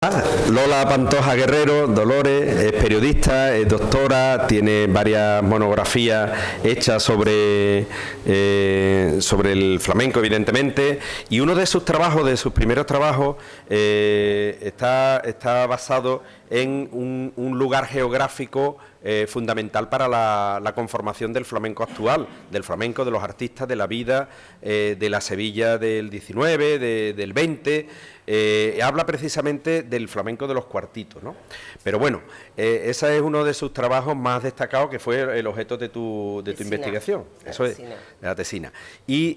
Lola Pantoja Guerrero, Dolores, es periodista, es doctora, tiene varias monografías hechas sobre el flamenco, evidentemente, y uno de sus trabajos, de sus primeros trabajos, está basado en un lugar geográfico fundamental para la conformación del flamenco actual, del flamenco, de los artistas, de la vida, de la Sevilla del 19, del 20. Habla precisamente del flamenco de los cuartitos, ¿no? Pero bueno, ese es uno de sus trabajos más destacados, que fue el objeto de tu investigación. Eso es, la tesina. Y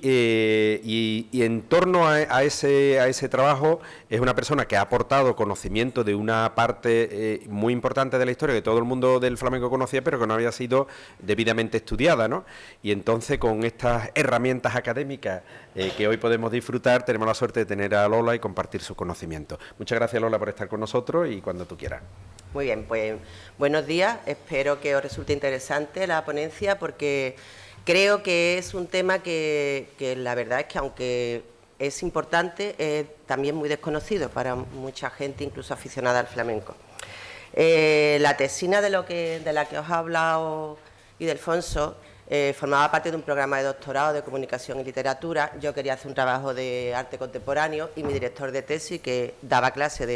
en torno a ese trabajo, es una persona que ha aportado conocimiento de una parte muy importante de la historia que todo el mundo del flamenco conocía, pero que no había sido debidamente estudiada, ¿no? Y entonces, con estas herramientas académicas que hoy podemos disfrutar, tenemos la suerte de tener a Lola y compartir su conocimiento. Muchas gracias, Lola, por estar con nosotros y cuando tú quieras. Muy bien, pues buenos días. Espero que os resulte interesante la ponencia, porque creo que es un tema que la verdad es que, aunque es importante, es también muy desconocido para mucha gente, incluso aficionada al flamenco. La tesina de la que os ha hablado Ildefonso formaba parte de un programa de doctorado de comunicación y literatura. Yo quería hacer un trabajo de arte contemporáneo y mi director de tesis, que daba clase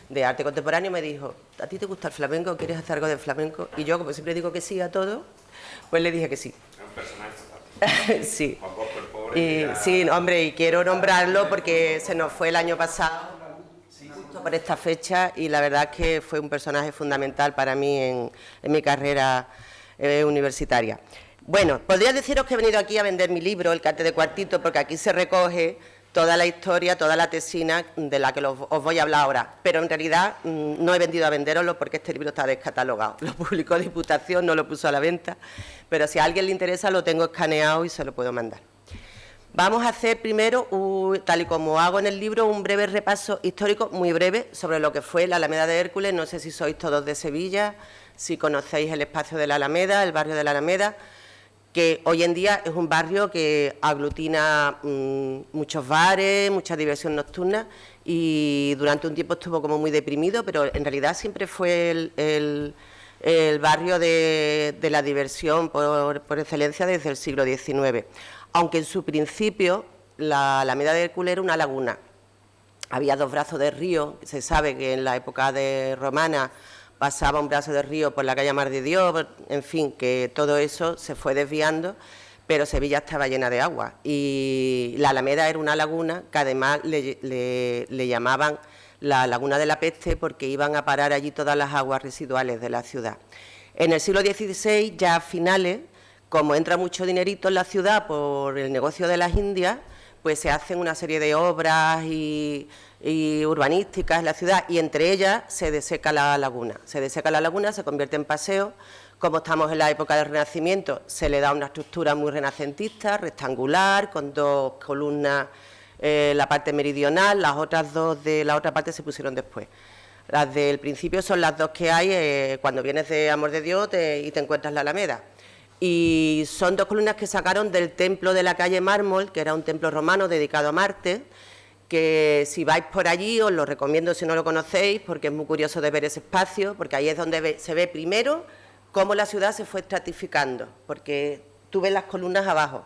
de arte contemporáneo, me dijo: ¿a ti te gusta el flamenco? ¿Quieres hacer algo de flamenco? Y yo, como siempre digo que sí a todo, pues le dije que sí. Es un personaje fantástico. Sí. Juan Bosco el pobre. Sí, hombre, y quiero nombrarlo porque se nos fue el año pasado, justo por esta fecha, y la verdad es que fue un personaje fundamental para mí en mi carrera universitaria. Bueno, podría deciros que he venido aquí a vender mi libro, El Cante de Cuartito, porque aquí se recoge toda la historia, toda la tesina de la que os voy a hablar ahora, pero en realidad no he venido a venderoslo porque este libro está descatalogado. Lo publicó Diputación, no lo puso a la venta, pero si a alguien le interesa lo tengo escaneado y se lo puedo mandar. Vamos a hacer primero, tal y como hago en el libro, un breve repaso histórico, muy breve, sobre lo que fue la Alameda de Hércules. No sé si sois todos de Sevilla, si conocéis el espacio de la Alameda, el barrio de la Alameda, que hoy en día es un barrio que aglutina muchos bares, mucha diversión nocturna, y durante un tiempo estuvo como muy deprimido, pero en realidad siempre fue el barrio de la diversión por excelencia desde el siglo XIX. Aunque en su principio la Alameda de Hércules era una laguna. Había dos brazos de río. Se sabe que en la época romana pasaba un brazo de río por la calle Mar de Dios, en fin, que todo eso se fue desviando, pero Sevilla estaba llena de agua. Y la Alameda era una laguna que además le llamaban la Laguna de la Peste, porque iban a parar allí todas las aguas residuales de la ciudad. En el siglo XVI, ya a finales, como entra mucho dinerito en la ciudad por el negocio de las Indias, pues se hacen una serie de obras y urbanísticas en la ciudad, y entre ellas se deseca la laguna. Se deseca la laguna, se convierte en paseo. Como estamos en la época del Renacimiento, se le da una estructura muy renacentista, rectangular, con dos columnas, la parte meridional. Las otras dos de la otra parte se pusieron después. Las del principio son las dos que hay cuando vienes de Amor de Dios y te encuentras la Alameda. Y son dos columnas que sacaron del templo de la calle Mármol, que era un templo romano dedicado a Marte, que si vais por allí os lo recomiendo si no lo conocéis, porque es muy curioso de ver ese espacio, porque ahí es donde se ve primero cómo la ciudad se fue estratificando, porque tú ves las columnas abajo.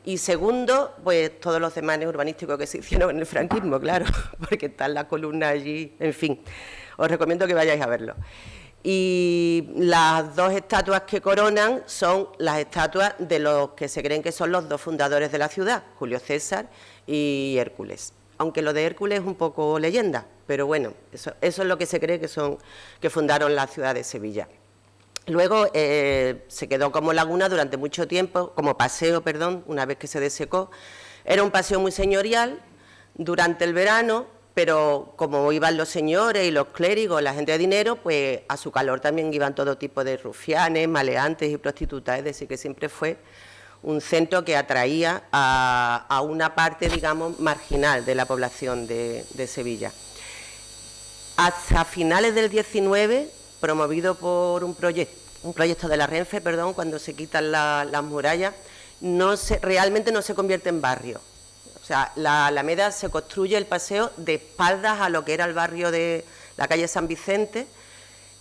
Y segundo, pues todos los desmanes urbanísticos que se hicieron en el franquismo, claro, porque están las columnas allí, en fin, os recomiendo que vayáis a verlo. Y las dos estatuas que coronan son las estatuas de los que se creen que son los dos fundadores de la ciudad, Julio César y Hércules. Aunque lo de Hércules es un poco leyenda, pero bueno, eso es lo que se cree que fundaron la ciudad de Sevilla. Luego se quedó como laguna durante mucho tiempo, como paseo, perdón, una vez que se desecó. Era un paseo muy señorial durante el verano, pero como iban los señores y los clérigos, la gente de dinero, pues a su calor también iban todo tipo de rufianes, maleantes y prostitutas. Es decir, que siempre fue un centro que atraía a una parte, digamos, marginal de la población de Sevilla. Hasta finales del 19, promovido por un proyecto de la Renfe, cuando se quitan las murallas, realmente no se convierte en barrio. O sea, la Alameda se construye el paseo de espaldas a lo que era el barrio de la calle San Vicente,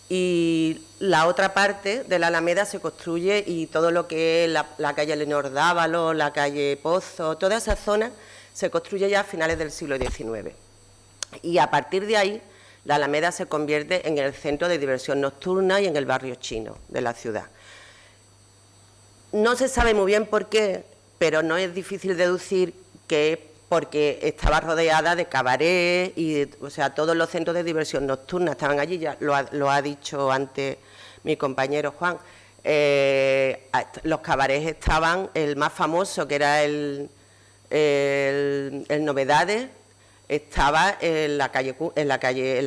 y la otra parte de la Alameda se construye y todo lo que es la calle Leonor Dávalos, la calle Pozo, toda esa zona se construye ya a finales del siglo XIX. Y a partir de ahí, la Alameda se convierte en el centro de diversión nocturna y en el barrio chino de la ciudad. No se sabe muy bien por qué, pero no es difícil deducir que es porque estaba rodeada de cabarets y, o sea, todos los centros de diversión nocturna estaban allí, ya lo ha dicho antes mi compañero Juan. Los cabarets estaban, el más famoso, que era el Novedades, estaba en la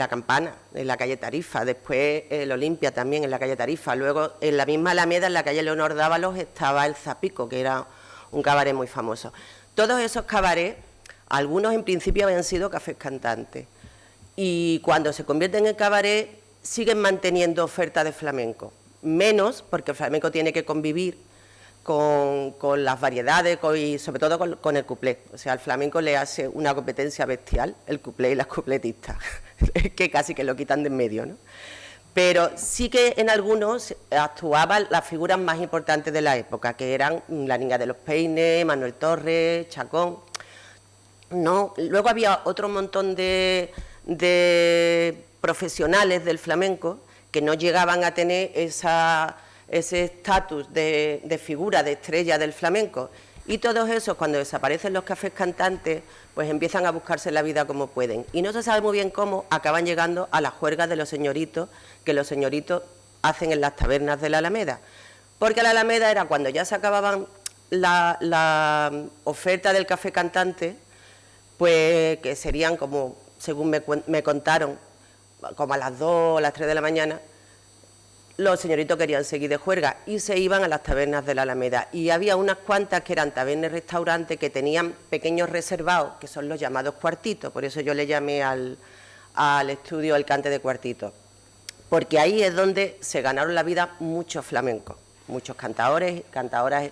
Campana, en la calle Tarifa, después el Olimpia también en la calle Tarifa, luego en la misma Alameda, en la calle Leonor Dávalos, estaba el Zapico, que era un cabaret muy famoso. Todos esos cabarets, algunos en principio habían sido cafés cantantes, y cuando se convierten en cabaret siguen manteniendo oferta de flamenco, menos porque el flamenco tiene que convivir con las variedades y sobre todo con el cuplé. O sea, al flamenco le hace una competencia bestial el cuplé y las cupletistas, que casi que lo quitan de en medio, ¿no? Pero sí que en algunos actuaban las figuras más importantes de la época, que eran la Niña de los Peines, Manuel Torres, Chacón. No, luego había otro montón de profesionales del flamenco que no llegaban a tener ese estatus de figura, de estrella del flamenco, y todos esos, cuando desaparecen los cafés cantantes, pues empiezan a buscarse la vida como pueden, y no se sabe muy bien cómo acaban llegando a las juergas de los señoritos, que los señoritos hacen en las tabernas de la Alameda, porque la Alameda era cuando ya se acababan la oferta del café cantante, pues que serían como, según me contaron, como a las 2 o las 3 de la mañana, los señoritos querían seguir de juerga y se iban a las tabernas de la Alameda. Y había unas cuantas que eran tabernas restaurantes que tenían pequeños reservados, que son los llamados cuartitos. Por eso yo le llamé al estudio el cante de cuartitos. Porque ahí es donde se ganaron la vida muchos flamencos, muchos cantadores, cantadoras,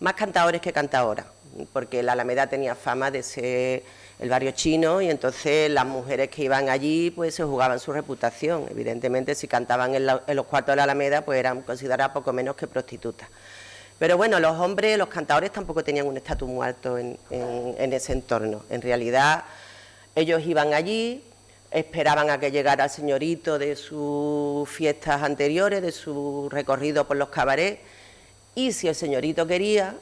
más cantadores que cantadoras, porque la Alameda tenía fama de ser el barrio chino, y entonces las mujeres que iban allí pues se jugaban su reputación. Evidentemente, si cantaban en los cuartos de la Alameda, pues eran consideradas poco menos que prostitutas. Pero bueno, los hombres, los cantadores tampoco tenían un estatus muy alto en ese entorno. En realidad, ellos iban allí, esperaban a que llegara el señorito de sus fiestas anteriores, de su recorrido por los cabarets, y si el señorito quería,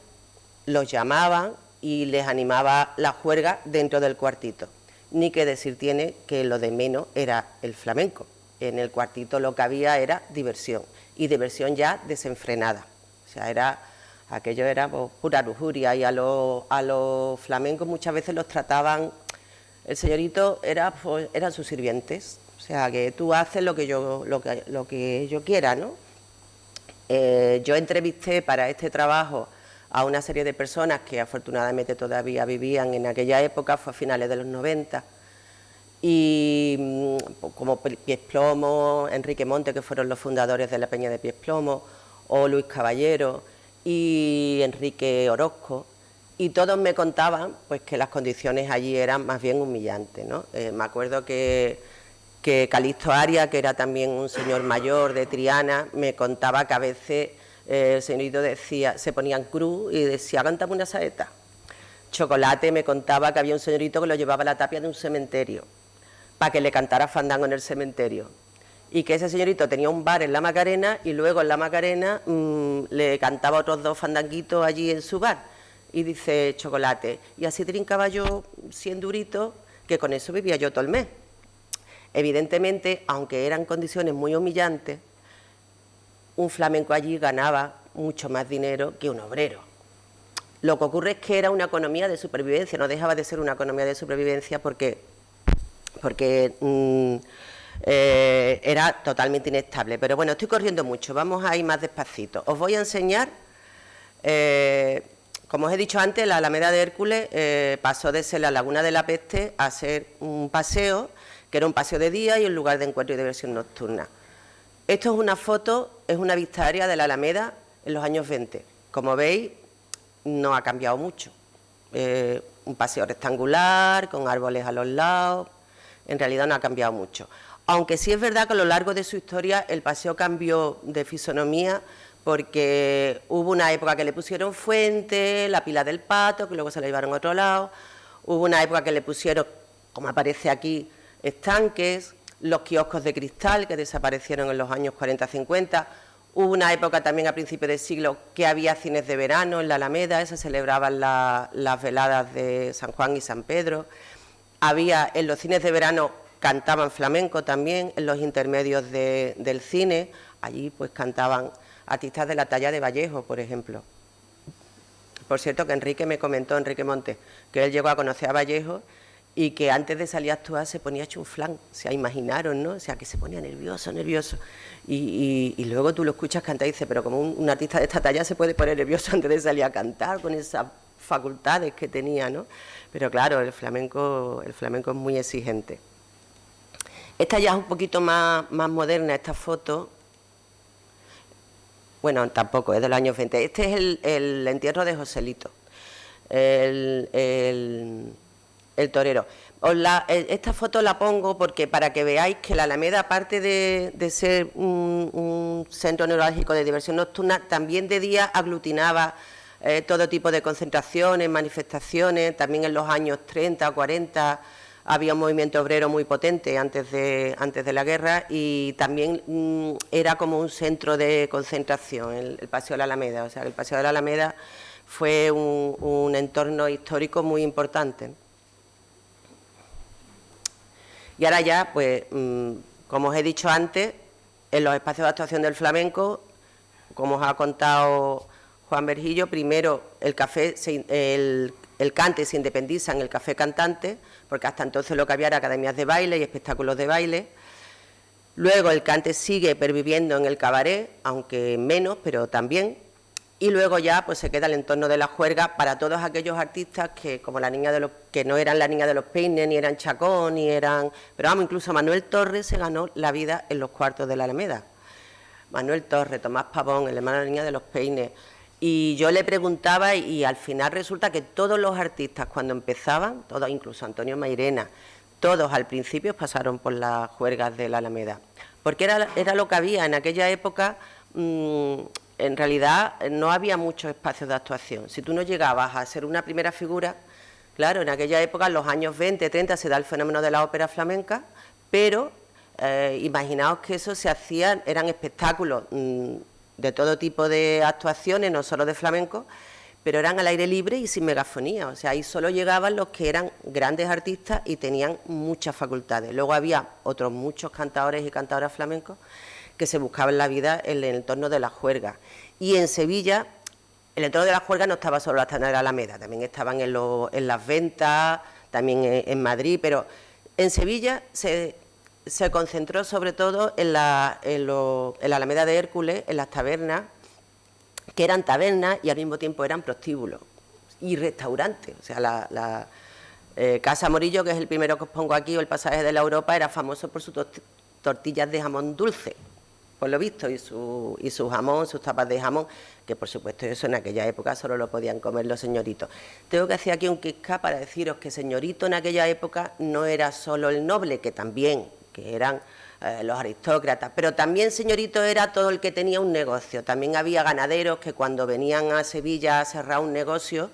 los llamaban y les animaba la juerga dentro del cuartito. Ni que decir tiene que lo de menos era el flamenco. En el cuartito lo que había era diversión, y diversión ya desenfrenada. O sea, aquello era pues, pura lujuria, y a los flamencos muchas veces los trataban, el señorito eran sus sirvientes. O sea, que tú haces lo que yo quiera, ¿no? Yo entrevisté para este trabajo a una serie de personas que afortunadamente todavía vivían en aquella época, fue a finales de los 90, y como Pies Plomo, Enrique Monte, que fueron los fundadores de la Peña de Pies Plomo, o Luis Caballero y Enrique Orozco, y todos me contaban pues que las condiciones allí eran más bien humillantes, ¿no? Me acuerdo que Calixto Arias, que era también un señor mayor de Triana, me contaba que a veces el señorito decía, se ponían cruz y decía, cántame una saeta. Chocolate me contaba que había un señorito que lo llevaba a la tapia de un cementerio para que le cantara fandango en el cementerio, y que ese señorito tenía un bar en la Macarena, y luego en la Macarena le cantaba otros 2 fandanguitos allí en su bar, y dice Chocolate, y así trincaba yo 100 duritos, que con eso vivía yo todo el mes. Evidentemente, aunque eran condiciones muy humillantes, un flamenco allí ganaba mucho más dinero que un obrero. Lo que ocurre es que era una economía de supervivencia, no dejaba de ser una economía de supervivencia porque era totalmente inestable. Pero bueno, estoy corriendo mucho, vamos a ir más despacito. Os voy a enseñar, como os he dicho antes, la Alameda de Hércules pasó de ser la Laguna de la Peste a ser un paseo, que era un paseo de día y un lugar de encuentro y diversión nocturna. Esto es una foto, es una vista aérea de la Alameda en los años 20. Como veis, no ha cambiado mucho. un paseo rectangular, con árboles a los lados. En realidad no ha cambiado mucho. Aunque sí es verdad que a lo largo de su historia el paseo cambió de fisonomía, porque hubo una época que le pusieron fuente, la pila del Pato, que luego se la llevaron a otro lado. Hubo una época que le pusieron, como aparece aquí, estanques, los kioscos de cristal, que desaparecieron en los años 40-50. Hubo una época también a principios del siglo que había cines de verano en la Alameda, se celebraban las veladas de San Juan y San Pedro. Había, en los cines de verano cantaban flamenco también, en los intermedios del cine, allí pues cantaban artistas de la talla de Vallejo, por ejemplo. Por cierto, que Enrique Montes, que él llegó a conocer a Vallejo y que antes de salir a actuar se ponía chuflán, o sea, imaginaron, ¿no? O sea, que se ponía nervioso. Y luego tú lo escuchas cantar y dices, pero como un artista de esta talla se puede poner nervioso antes de salir a cantar, con esas facultades que tenía, ¿no? Pero claro, el flamenco es muy exigente. Esta ya es un poquito más moderna, esta foto. Bueno, tampoco, es de los años 20. Este es el entierro de Joselito, el torero. Esta foto la pongo porque para que veáis que la Alameda, aparte de ser un centro neurálgico de diversión nocturna, también de día aglutinaba todo tipo de concentraciones, manifestaciones. También en los años 30 o 40 había un movimiento obrero muy potente antes de la guerra, y también era como un centro de concentración el Paseo de la Alameda. O sea, el Paseo de la Alameda fue un entorno histórico muy importante. Y ahora ya, pues, como os he dicho antes, en los espacios de actuación del flamenco, como os ha contado Juan Vergillo, primero el cante se independiza en el Café Cantante, porque hasta entonces lo que había era academias de baile y espectáculos de baile. Luego el cante sigue perviviendo en el cabaret, aunque menos, pero también. Y luego ya pues se queda el entorno de la juerga para todos aquellos artistas que, como que no eran la Niña de los Peines, ni eran Chacón, ni eran... Pero vamos, incluso Manuel Torres se ganó la vida en los cuartos de la Alameda. Manuel Torres, Tomás Pavón, el hermano de la Niña de los Peines. Y yo le preguntaba, y al final resulta que todos los artistas cuando empezaban, todos, incluso Antonio Mairena, todos al principio pasaron por las juergas de la Alameda. Porque era lo que había en aquella época. En realidad no había muchos espacios de actuación. Si tú no llegabas a ser una primera figura, claro, en aquella época, en los años 20, 30, se da el fenómeno de la ópera flamenca, pero imaginaos que eso se hacían, eran espectáculos de todo tipo de actuaciones, no solo de flamenco, pero eran al aire libre y sin megafonía. O sea, ahí solo llegaban los que eran grandes artistas y tenían muchas facultades. Luego había otros muchos cantadores y cantadoras flamencos que se buscaban la vida en el entorno de la juerga. Y en Sevilla, el entorno de la juerga no estaba solo hasta en la Alameda, también estaban en las ventas, también en Madrid, pero en Sevilla se concentró sobre todo en la Alameda de Hércules, en las tabernas, que eran tabernas y al mismo tiempo eran prostíbulos y restaurantes. O sea, la Casa Morillo, que es el primero que os pongo aquí, o el Pasaje de la Europa, era famoso por sus tortillas de jamón dulce, por lo visto, y su jamón, sus tapas de jamón, que por supuesto eso en aquella época solo lo podían comer los señoritos. Tengo que hacer aquí un quisca para deciros que señorito en aquella época no era solo el noble, que también, que eran los aristócratas, pero también señorito era todo el que tenía un negocio. También había ganaderos que cuando venían a Sevilla a cerrar un negocio,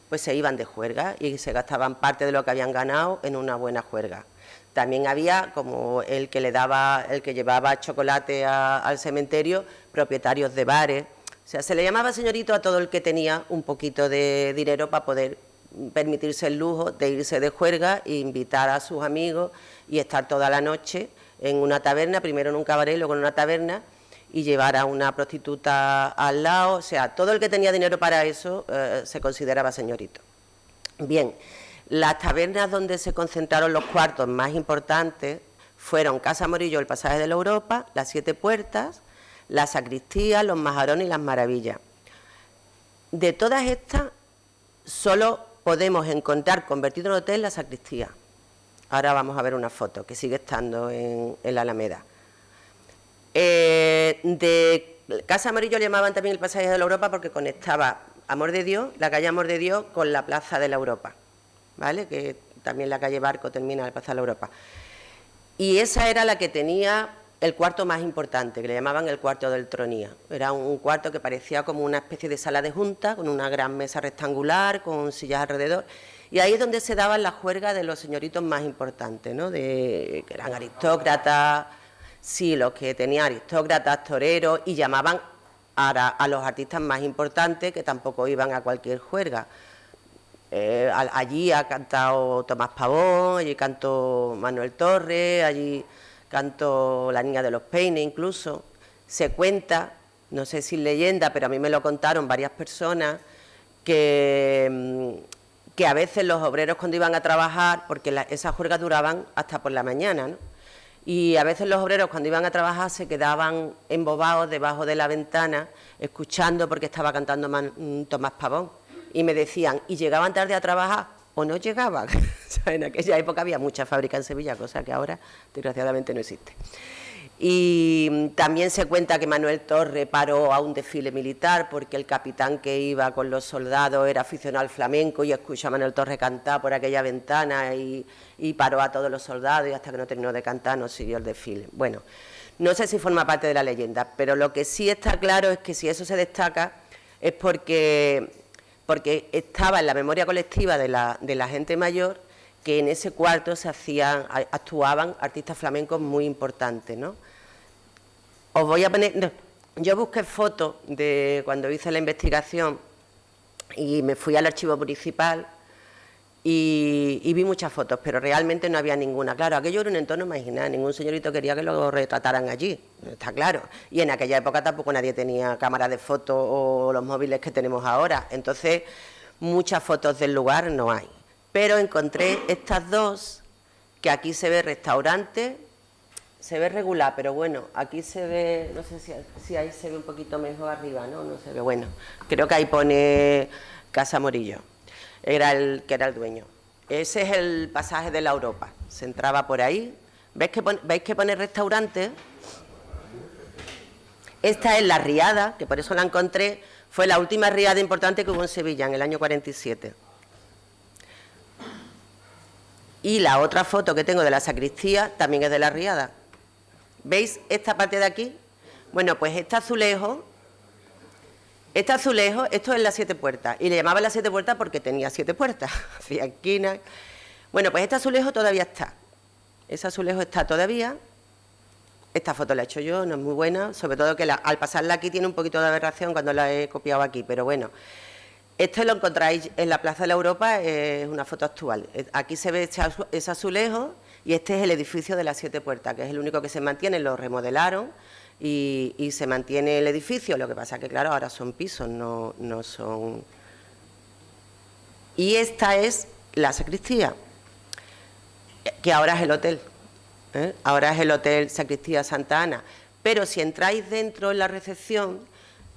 pues se iban de juerga y se gastaban parte de lo que habían ganado en una buena juerga. También había, como el que llevaba chocolate al cementerio, propietarios de bares. O sea, se le llamaba señorito a todo el que tenía un poquito de dinero para poder permitirse el lujo de irse de juerga e invitar a sus amigos y estar toda la noche en una taberna, primero en un cabaret, luego en una taberna, y llevar a una prostituta al lado. O sea, todo el que tenía dinero para eso se consideraba señorito. Bien. Las tabernas donde se concentraron los cuartos más importantes fueron Casa Morillo, el Pasaje de la Europa, las Siete Puertas, la Sacristía, los Majarones y las Maravillas. De todas estas, solo podemos encontrar convertido en hotel la Sacristía. Ahora vamos a ver una foto que sigue estando en la Alameda. De Casa Morillo le llamaban también el Pasaje de la Europa porque conectaba Amor de Dios, la calle Amor de Dios, con la Plaza de la Europa. ¿vale? Que también la calle Barco termina en el Plaza de la Europa. Y esa era la que tenía el cuarto más importante, que le llamaban el cuarto del Tronía. Era un cuarto que parecía como una especie de sala de junta, con una gran mesa rectangular, con sillas alrededor, y ahí es donde se daban las juergas de los señoritos más importantes, ¿no? Que eran aristócratas, sí, los que tenían aristócratas, toreros, y llamaban a los artistas más importantes, que tampoco iban a cualquier juerga. Allí ha cantado Tomás Pavón, allí cantó Manuel Torres, allí cantó La Niña de los Peines incluso. Se cuenta, no sé si es leyenda, pero a mí me lo contaron varias personas, que a veces los obreros cuando iban a trabajar, porque esas juergas duraban hasta por la mañana, ¿no? Y a veces los obreros cuando iban a trabajar se quedaban embobados debajo de la ventana escuchando porque estaba cantando Tomás Pavón. Y me decían, ¿y llegaban tarde a trabajar o no llegaban? O sea, en aquella época había mucha fábrica en Sevilla, cosa que ahora desgraciadamente no existe. Y también se cuenta que Manuel Torre paró a un desfile militar porque el capitán que iba con los soldados era aficionado al flamenco y escuchó a Manuel Torre cantar por aquella ventana y paró a todos los soldados y hasta que no terminó de cantar no siguió el desfile. Bueno, no sé si forma parte de la leyenda, pero lo que sí está claro es que si eso se destaca es porque estaba en la memoria colectiva de la gente mayor que en ese cuarto actuaban artistas flamencos muy importantes, ¿no? Os voy a poner... Yo busqué fotos de cuando hice la investigación y me fui al archivo municipal y vi muchas fotos, pero realmente no había ninguna. Claro, aquello era un entorno marginal, ningún señorito quería que lo retrataran allí, está claro. Y en aquella época tampoco nadie tenía cámaras de fotos o los móviles que tenemos ahora. Entonces, muchas fotos del lugar no hay. Pero encontré estas dos, que aquí se ve restaurante, se ve regular, pero bueno, aquí se ve, no sé si ahí se ve un poquito mejor arriba, ¿no? No se ve, bueno, creo que ahí pone Casa Morillo. Que era el dueño. Ese es el pasaje de la Europa. Se entraba por ahí. ¿Veis que pone restaurante? Esta es la riada, que por eso la encontré. Fue la última riada importante que hubo en Sevilla, en el año 47. Y la otra foto que tengo de la sacristía también es de la riada. ¿Veis esta parte de aquí? Bueno, pues este azulejo, esto es las 7 puertas, y le llamaban las 7 puertas porque tenía 7 puertas, hacía esquinas. Bueno, pues este azulejo todavía está. Ese azulejo está todavía. Esta foto la he hecho yo, no es muy buena, sobre todo que al pasarla aquí tiene un poquito de aberración cuando la he copiado aquí, pero bueno. Este lo encontráis en la Plaza de la Europa, es una foto actual. Aquí se ve ese azulejo y este es el edificio de las 7 puertas, que es el único que se mantiene, lo remodelaron. Y se mantiene el edificio, lo que pasa que, claro, ahora son pisos, no son... Y esta es la sacristía, que ahora es el hotel, ¿eh? Ahora es el Hotel Sacristía Santa Ana. Pero si entráis dentro en la recepción,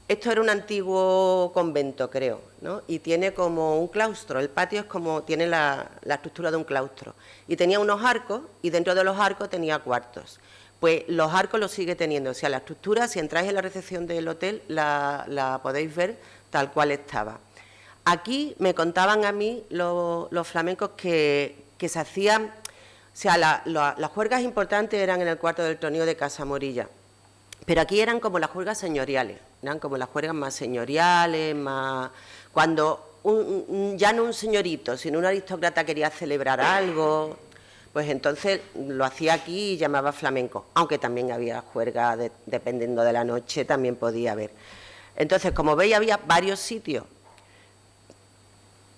esto era un antiguo convento, creo, ¿no? Y tiene como un claustro, el patio es como, tiene la estructura de un claustro. Y tenía unos arcos, y dentro de los arcos tenía cuartos. Pues los arcos los sigue teniendo, o sea, la estructura, si entráis en la recepción del hotel, la podéis ver tal cual estaba. Aquí me contaban a mí los flamencos que se hacían, o sea, las juergas importantes eran en el cuarto del Tronío de Casa Morilla, pero aquí eran como las juergas señoriales, eran como las juergas más señoriales, más... Cuando ya no un señorito, sino un aristócrata quería celebrar algo... Pues entonces lo hacía aquí y llamaba flamenco, aunque también había juerga, dependiendo de la noche, también podía haber. Entonces, como veis, había varios sitios.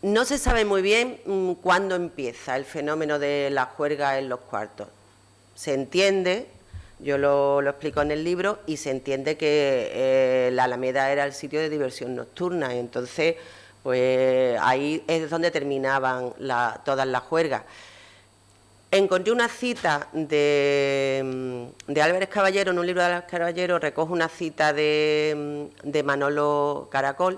No se sabe muy bien cuándo empieza el fenómeno de la juerga en los cuartos. Se entiende, yo lo explico en el libro, y se entiende que la Alameda era el sitio de diversión nocturna, y entonces pues ahí es donde terminaban todas las juergas. Encontré una cita de Álvarez Caballero, en un libro de Álvarez Caballero, recoge una cita de Manolo Caracol,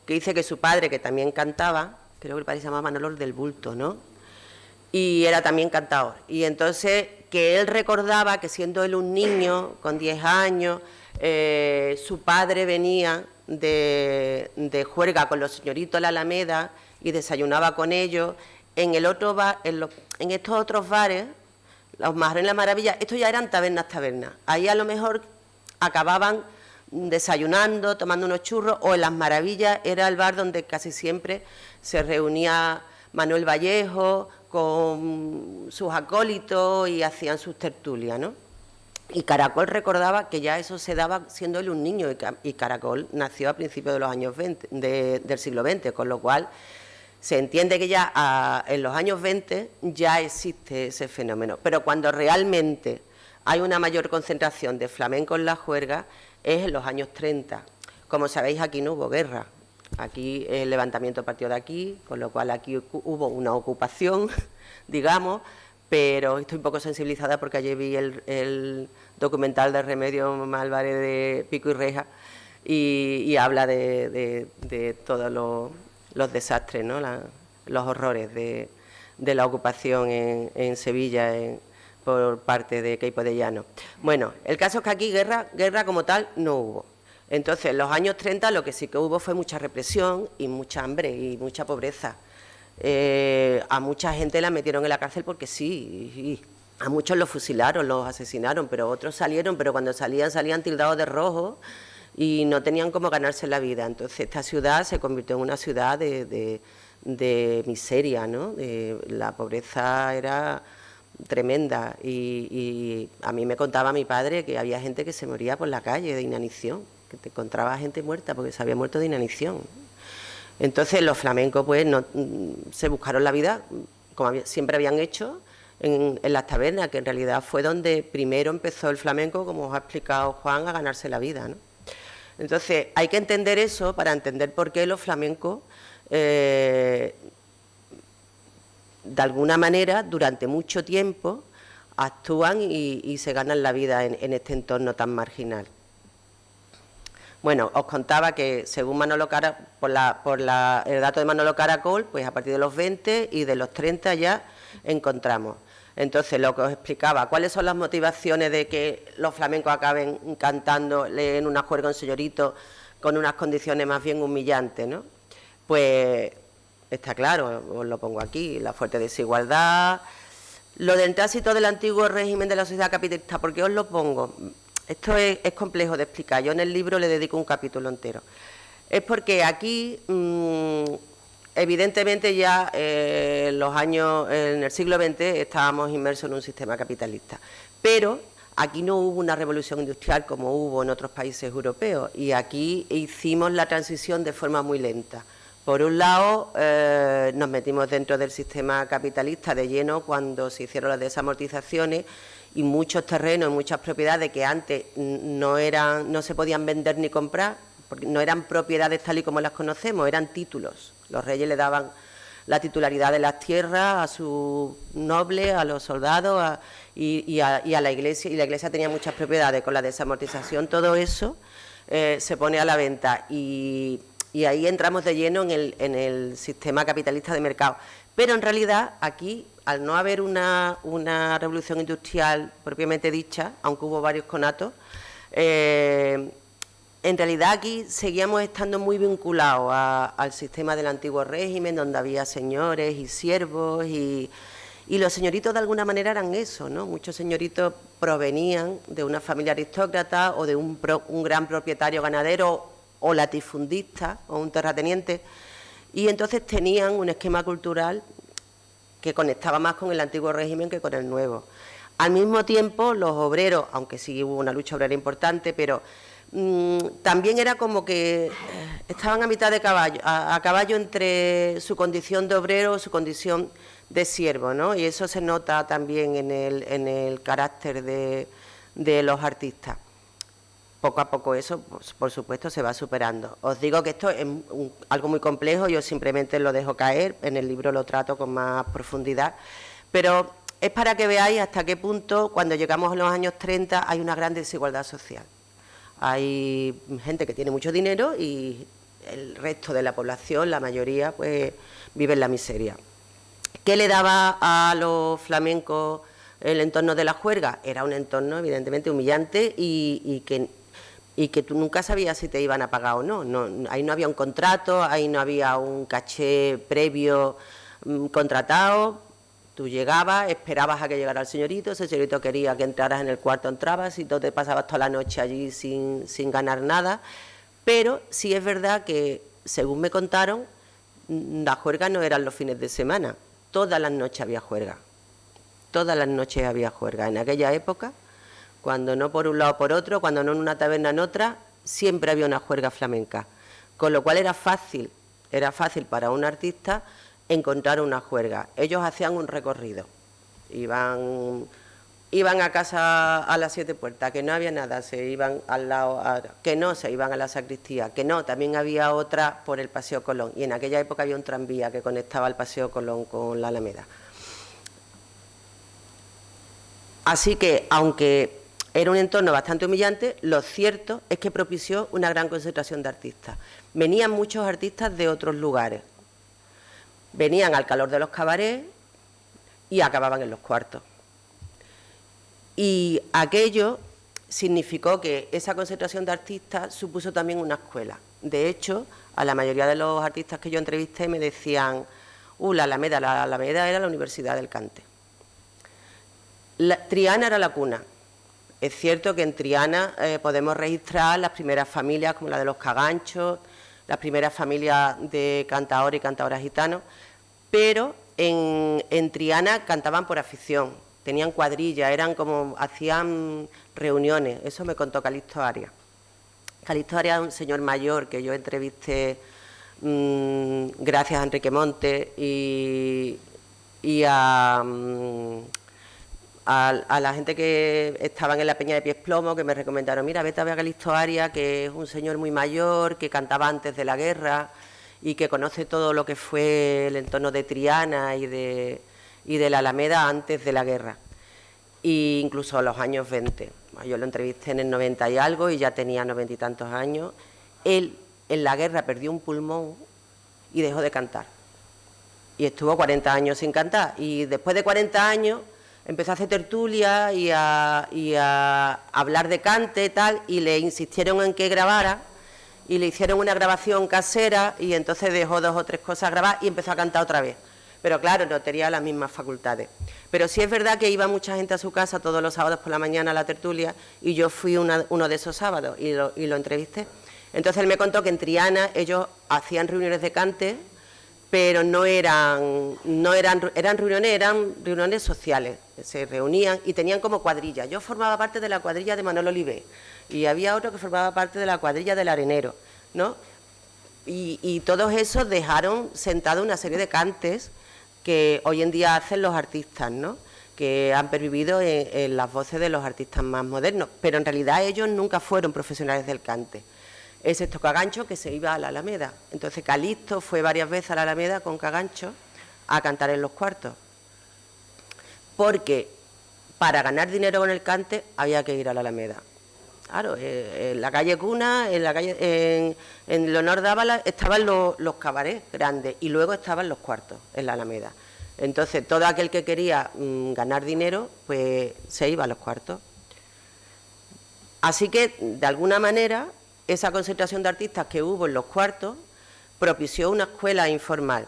que dice que su padre, que también cantaba, creo que el padre se llamaba Manolo del Bulto, ¿no? Y era también cantador. Y entonces, que él recordaba que siendo él un niño, con 10 años, su padre venía de juerga con los señoritos de la Alameda y desayunaba con ellos. en el otro bar, en estos otros bares, los Majarones y la Maravilla, estos ya eran tabernas. Ahí a lo mejor acababan desayunando, tomando unos churros, o en las Maravillas era el bar donde casi siempre se reunía Manuel Vallejo con sus acólitos y hacían sus tertulias, ¿no? Y Caracol recordaba que ya eso se daba siendo él un niño, y Caracol nació a principios de los años 20, del siglo XX, con lo cual se entiende que ya en los años 20 ya existe ese fenómeno. Pero cuando realmente hay una mayor concentración de flamenco en la juerga es en los años 30. Como sabéis, aquí no hubo guerra. Aquí el levantamiento partió de aquí, con lo cual aquí hubo una ocupación, digamos, pero estoy un poco sensibilizada porque ayer vi el documental de Remedios Álvarez de Pico y Reja y habla de todos los desastres, ¿no? Los horrores de la ocupación en Sevilla por parte de Queipo de Llano. Bueno, el caso es que aquí guerra como tal no hubo. Entonces, en los años 30 lo que sí que hubo fue mucha represión y mucha hambre y mucha pobreza. A mucha gente la metieron en la cárcel porque sí, y a muchos los fusilaron, los asesinaron, pero otros salieron, pero cuando salían tildados de rojo y no tenían cómo ganarse la vida. Entonces esta ciudad se convirtió en una ciudad de miseria, ¿no? La pobreza era tremenda y a mí me contaba mi padre que había gente que se moría por la calle de inanición, que te encontraba gente muerta porque se había muerto de inanición. Entonces los flamencos pues se buscaron la vida, como siempre habían hecho, en las tabernas, que en realidad fue donde primero empezó el flamenco, como os ha explicado Juan, a ganarse la vida, ¿no? Entonces hay que entender eso para entender por qué los flamencos, de alguna manera, durante mucho tiempo, actúan y se ganan la vida en este entorno tan marginal. Bueno, os contaba que según Manolo Caracol, el dato de Manolo Caracol, pues a partir de los 20 y de los 30 ya encontramos. Entonces, lo que os explicaba, ¿cuáles son las motivaciones de que los flamencos acaben cantando en una juerga un señorito con unas condiciones más bien humillantes, ¿no? Pues está claro, os lo pongo aquí, la fuerte desigualdad, lo del tránsito del antiguo régimen de la sociedad capitalista. ¿Por qué os lo pongo? Esto es complejo de explicar, yo en el libro le dedico un capítulo entero. Es porque aquí, evidentemente ya en el siglo XX estábamos inmersos en un sistema capitalista, pero aquí no hubo una revolución industrial como hubo en otros países europeos y aquí hicimos la transición de forma muy lenta. Por un lado, nos metimos dentro del sistema capitalista de lleno cuando se hicieron las desamortizaciones y muchos terrenos, muchas propiedades que antes no se podían vender ni comprar, porque no eran propiedades tal y como las conocemos, eran títulos. Los reyes le daban la titularidad de las tierras a sus nobles, a los soldados y a la Iglesia, y la Iglesia tenía muchas propiedades. Con la desamortización todo eso se pone a la venta y ahí entramos de lleno en el sistema capitalista de mercado. Pero en realidad aquí, al no haber una revolución industrial propiamente dicha, aunque hubo varios conatos, en realidad aquí seguíamos estando muy vinculados al sistema del antiguo régimen, donde había señores y siervos, y los señoritos de alguna manera eran eso, ¿no? Muchos señoritos provenían de una familia aristócrata o de un gran propietario ganadero o latifundista o un terrateniente, y entonces tenían un esquema cultural que conectaba más con el antiguo régimen que con el nuevo. Al mismo tiempo, los obreros, aunque sí hubo una lucha obrera importante, pero también era como que estaban a mitad de caballo, a caballo entre su condición de obrero o su condición de siervo, ¿no? Y eso se nota también en el carácter de los artistas. Poco a poco eso, pues, por supuesto, se va superando. Os digo que esto es algo muy complejo, yo simplemente lo dejo caer, en el libro lo trato con más profundidad, pero es para que veáis hasta qué punto, cuando llegamos a los años 30, hay una gran desigualdad social. Hay gente que tiene mucho dinero y el resto de la población, la mayoría, pues vive en la miseria. ¿Qué le daba a los flamencos el entorno de la juerga? Era un entorno evidentemente humillante y que tú nunca sabías si te iban a pagar o no. Ahí no había un contrato, ahí no había un caché previo contratado. Tú llegabas, esperabas a que llegara el señorito, ese señorito quería que entraras en el cuarto, entrabas, y tú te pasabas toda la noche allí sin ganar nada. Pero sí es verdad que, según me contaron, las juergas no eran los fines de semana, todas las noches había juerga. Todas las noches había juerga. En aquella época, cuando no por un lado o por otro, cuando no en una taberna en otra, siempre había una juerga flamenca. Con lo cual era fácil para un artista encontrar una juerga. Ellos hacían un recorrido, iban a casa a las 7 puertas, que no había nada, se iban al lado, que no, se iban a la sacristía, que no, también había otra por el Paseo Colón, y en aquella época había un tranvía que conectaba el Paseo Colón con la Alameda. Así que, aunque era un entorno bastante humillante, lo cierto es que propició una gran concentración de artistas. Venían muchos artistas de otros lugares. Venían al calor de los cabarets y acababan en los cuartos. Y aquello significó que esa concentración de artistas supuso también una escuela. De hecho, a la mayoría de los artistas que yo entrevisté me decían, la Alameda era la Universidad del Cante. Triana era la cuna. Es cierto que en Triana podemos registrar las primeras familias, como la de los Caganchos, las primeras familias de cantadores y cantadoras gitanos, pero en Triana cantaban por afición, tenían cuadrillas, hacían reuniones. Eso me contó Calixto Arias. Calixto Arias es un señor mayor que yo entrevisté gracias a Enrique Montes y a la gente que estaban en la Peña de Pies Plomo, que me recomendaron, mira, vete a ver a Calixto Arias, que es un señor muy mayor, que cantaba antes de la guerra y que conoce todo lo que fue el entorno de Triana y de la Alameda antes de la guerra, e incluso a los años 20. Yo lo entrevisté en el 90 y algo y ya tenía 90 y tantos años. Él en la guerra perdió un pulmón y dejó de cantar. Y estuvo 40 años sin cantar. Y después de 40 años empezó a hacer tertulia y a hablar de cante y tal, y le insistieron en que grabara, y le hicieron una grabación casera, y entonces dejó 2 o 3 cosas grabadas y empezó a cantar otra vez. Pero claro, no tenía las mismas facultades. Pero sí es verdad que iba mucha gente a su casa todos los sábados por la mañana a la tertulia, y yo fui uno de esos sábados y lo entrevisté. Entonces él me contó que en Triana ellos hacían reuniones de cante, pero eran reuniones sociales. Se reunían y tenían como cuadrillas. Yo formaba parte de la cuadrilla de Manolo Olivé y había otro que formaba parte de la cuadrilla del Arenero, ¿no? Y todos esos dejaron sentado una serie de cantes que hoy en día hacen los artistas, ¿no?, que han pervivido en las voces de los artistas más modernos, pero en realidad ellos nunca fueron profesionales del cante, excepto Cagancho, que se iba a la Alameda. Entonces Calixto fue varias veces a la Alameda con Cagancho a cantar en los cuartos, porque para ganar dinero con el cante había que ir a la Alameda. Claro, en la calle Cuna, en Leonor Dávalos estaban los cabarets grandes y luego estaban los cuartos en la Alameda. Entonces todo aquel que quería ganar dinero, pues se iba a los cuartos. Así que, de alguna manera, esa concentración de artistas que hubo en los cuartos propició una escuela informal.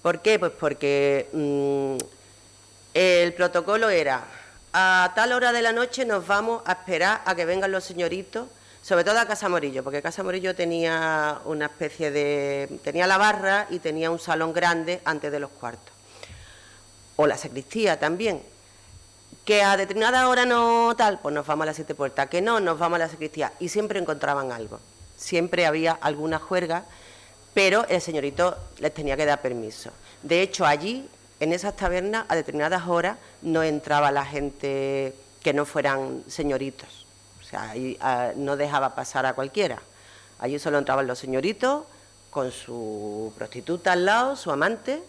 ¿Por qué? Pues porque el protocolo era: a tal hora de la noche nos vamos a esperar a que vengan los señoritos, sobre todo a Casa Morillo, porque Casa Morillo tenía una especie de... tenía la barra y tenía un salón grande antes de los cuartos. O la sacristía también. Que a determinada hora no tal, pues nos vamos a las 7 puertas, que no, nos vamos a la sacristía. Y siempre encontraban algo. Siempre había alguna juerga, pero el señorito les tenía que dar permiso. De hecho, allí, en esas tabernas, a determinadas horas, no entraba la gente que no fueran señoritos. O sea, ahí, no dejaba pasar a cualquiera. Allí solo entraban los señoritos con su prostituta al lado, su amante.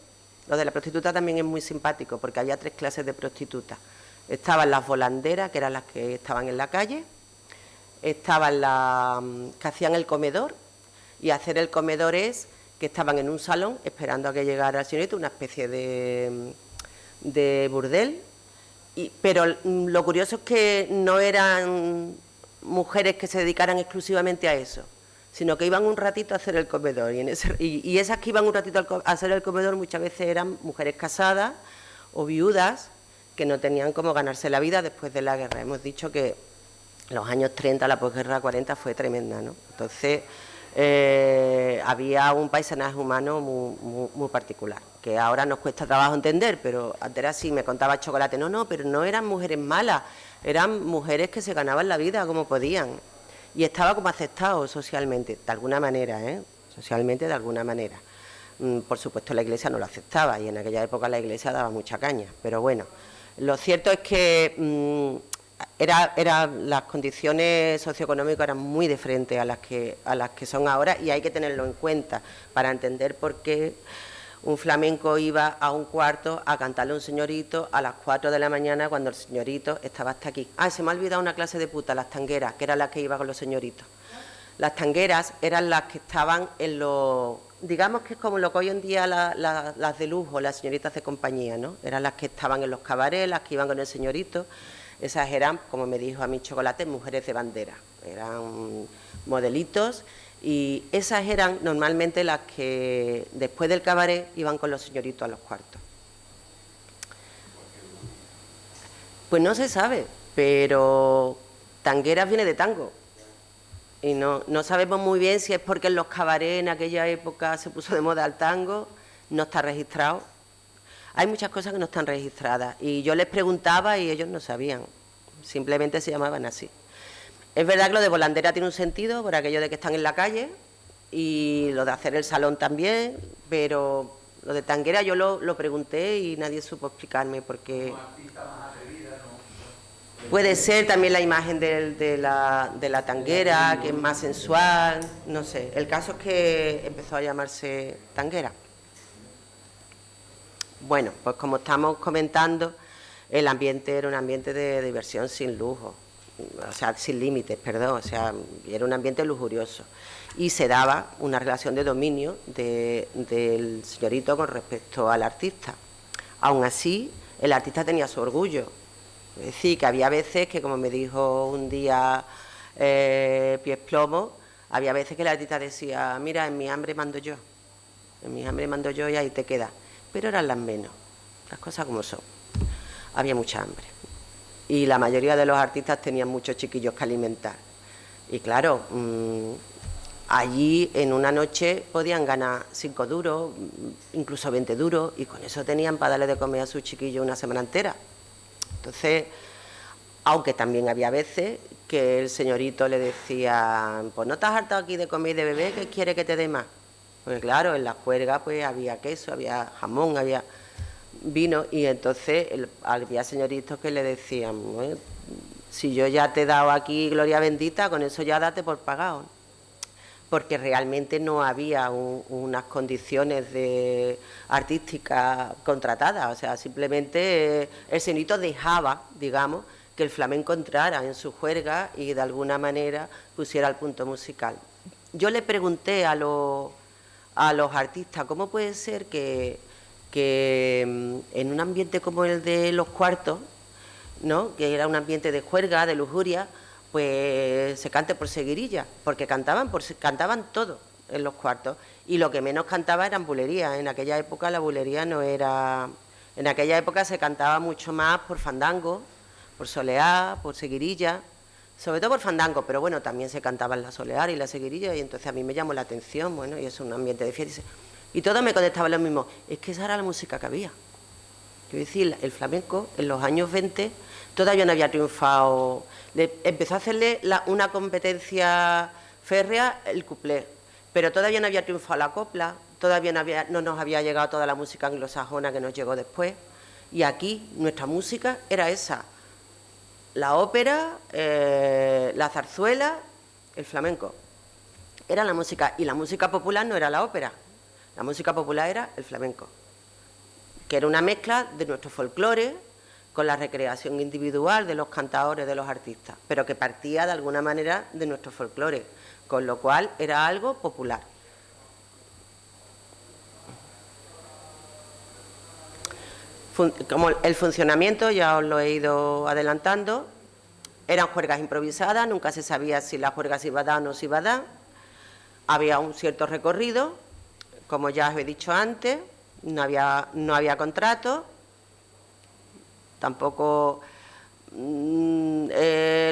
Lo de la prostituta también es muy simpático, porque había 3 clases de prostitutas. Estaban las volanderas, que eran las que estaban en la calle. Estaban las que hacían el comedor, y hacer el comedor es que estaban en un salón esperando a que llegara el señorito, una especie de burdel. Pero lo curioso es que no eran mujeres que se dedicaran exclusivamente a eso, sino que iban un ratito a hacer el comedor. Y esas que iban un ratito a hacer el comedor muchas veces eran mujeres casadas o viudas que no tenían cómo ganarse la vida después de la guerra. Hemos dicho que los años 30, la posguerra 40 fue tremenda, ¿no? Entonces, había un paisaje humano muy particular, que ahora nos cuesta trabajo entender, pero antes era así. Me contaba Chocolate, no, pero no eran mujeres malas, eran mujeres que se ganaban la vida como podían, y estaba como aceptado socialmente, de alguna manera, socialmente de alguna manera. Por supuesto la Iglesia no lo aceptaba, y en aquella época la Iglesia daba mucha caña, pero bueno, lo cierto es que las condiciones socioeconómicas eran muy diferentes a las que son ahora, y hay que tenerlo en cuenta para entender por qué un flamenco iba a un cuarto a cantarle a un señorito a las 4 de la mañana cuando el señorito estaba hasta aquí. Se me ha olvidado una clase de puta, las tangueras, que eran las que iba con los señoritos. Las tangueras eran las que estaban en los, digamos que es como lo que hoy en día las de lujo, las señoritas de compañía, ¿no? Eran las que estaban en los cabarets, las que iban con el señorito. Esas eran, como me dijo a mí Chocolate, mujeres de bandera, eran modelitos, y esas eran normalmente las que después del cabaret iban con los señoritos a los cuartos. Pues no se sabe, pero tangueras viene de tango, y no sabemos muy bien si es porque en los cabarets en aquella época se puso de moda el tango, no está registrado. Hay muchas cosas que no están registradas, y yo les preguntaba y ellos no sabían, simplemente se llamaban así. Es verdad que lo de volandera tiene un sentido por aquello de que están en la calle, y lo de hacer el salón también, pero lo de tanguera yo lo pregunté y nadie supo explicarme porque puede ser también la imagen de la tanguera, que es más sensual, no sé. El caso es que empezó a llamarse tanguera. Bueno, pues como estamos comentando, el ambiente era un ambiente de diversión sin lujo, o sea, sin límites, perdón, o sea, era un ambiente lujurioso. Y se daba una relación de dominio del señorito con respecto al artista. Aún así, el artista tenía su orgullo. Es decir, que había veces que, como me dijo un día Pies Plomo, había veces que el artista decía, mira, en mi hambre mando yo, y ahí te quedas. Pero eran las menos, las cosas como son. Había mucha hambre. Y la mayoría de los artistas tenían muchos chiquillos que alimentar. Y claro, allí en una noche podían ganar 5 duros, incluso 20 duros, y con eso tenían para darle de comer a sus chiquillos una semana entera. Entonces, aunque también había veces que el señorito le decía, pues no te has hartado aquí de comer y de beber, ¿qué quiere que te dé más? Porque claro, en la juerga pues había queso, había jamón, había vino, y entonces había señoritos que le decían, bueno, si yo ya te he dado aquí gloria bendita, con eso ya date por pagado. Porque realmente no había unas condiciones artísticas contratadas, o sea, simplemente el señorito dejaba, digamos, que el flamenco entrara en su juerga y de alguna manera pusiera el punto musical. Yo le pregunté a los artistas, ¿cómo puede ser que en un ambiente como el de los cuartos, ¿no?, que era un ambiente de juerga, de lujuria, pues se cante por seguirilla? Porque cantaban todo en los cuartos, y lo que menos cantaba eran bulerías. En aquella época la bulería no era... En aquella época se cantaba mucho más por fandango, por soleá, por seguirilla, sobre todo por fandango, pero bueno, también se cantaban la soleá y la seguirilla, y entonces a mí me llamó la atención, bueno, y es un ambiente de fiesta. Y todos me contestaban lo mismo, es que esa era la música que había. Quiero decir, el flamenco en los años 20 todavía no había triunfado. Empezó a hacerle una competencia férrea el cuplé, pero todavía no había triunfado la copla, todavía no nos había llegado toda la música anglosajona que nos llegó después, y aquí nuestra música era esa, la ópera, la zarzuela, el flamenco. Era la música, y la música popular no era la ópera, la música popular era el flamenco, que era una mezcla de nuestro folclore con la recreación individual de los cantadores, de los artistas, pero que partía de alguna manera de nuestro folclore, con lo cual era algo popular. Como el funcionamiento, ya os lo he ido adelantando, eran juergas improvisadas, nunca se sabía si la juerga se iba a dar o no se iba a dar. Había un cierto recorrido, como ya os he dicho antes, no había contrato, tampoco